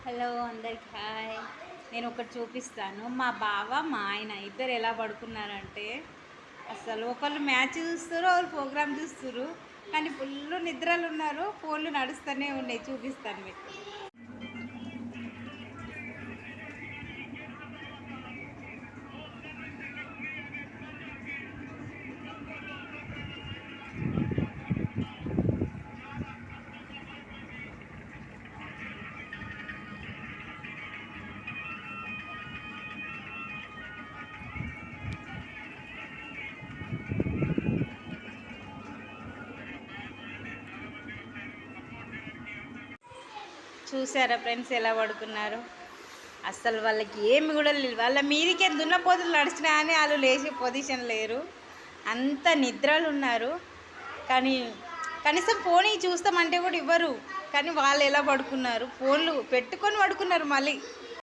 Hello అందరికి hi. నేను ఒకటి చూపిస్తాను. మా బావ మా ఆయన ఇద్దరు ఎలా పడుకున్నారంటే అసలు ఒకళ్ళు మ్యాచ్ చూస్తారు, ఒకళ్ళు ప్రోగ్రామ్ చూస్తారు. కానీ ఫుల్ నిద్రలు ఉన్నారు. ఫోన్లు నడుస్తూనే ఉన్నాయి. చూపిస్తాను మీకు. చూసారా ఫ్రెండ్స్ ఎలా పడుకున్నారు? అసలు వాళ్ళకి ఏమి కూడా లేదు. వాళ్ళ మీదికే దున్నపోతులు నడిచినా అని వాళ్ళు లేచే పొజిషన్ లేరు. అంత నిద్రలు ఉన్నారు. కానీ కనీసం ఫోన్ చూస్తామంటే కూడా ఇవ్వరు. కానీ వాళ్ళు ఎలా పడుకున్నారు? ఫోన్లు పెట్టుకొని పడుకున్నారు మళ్ళీ.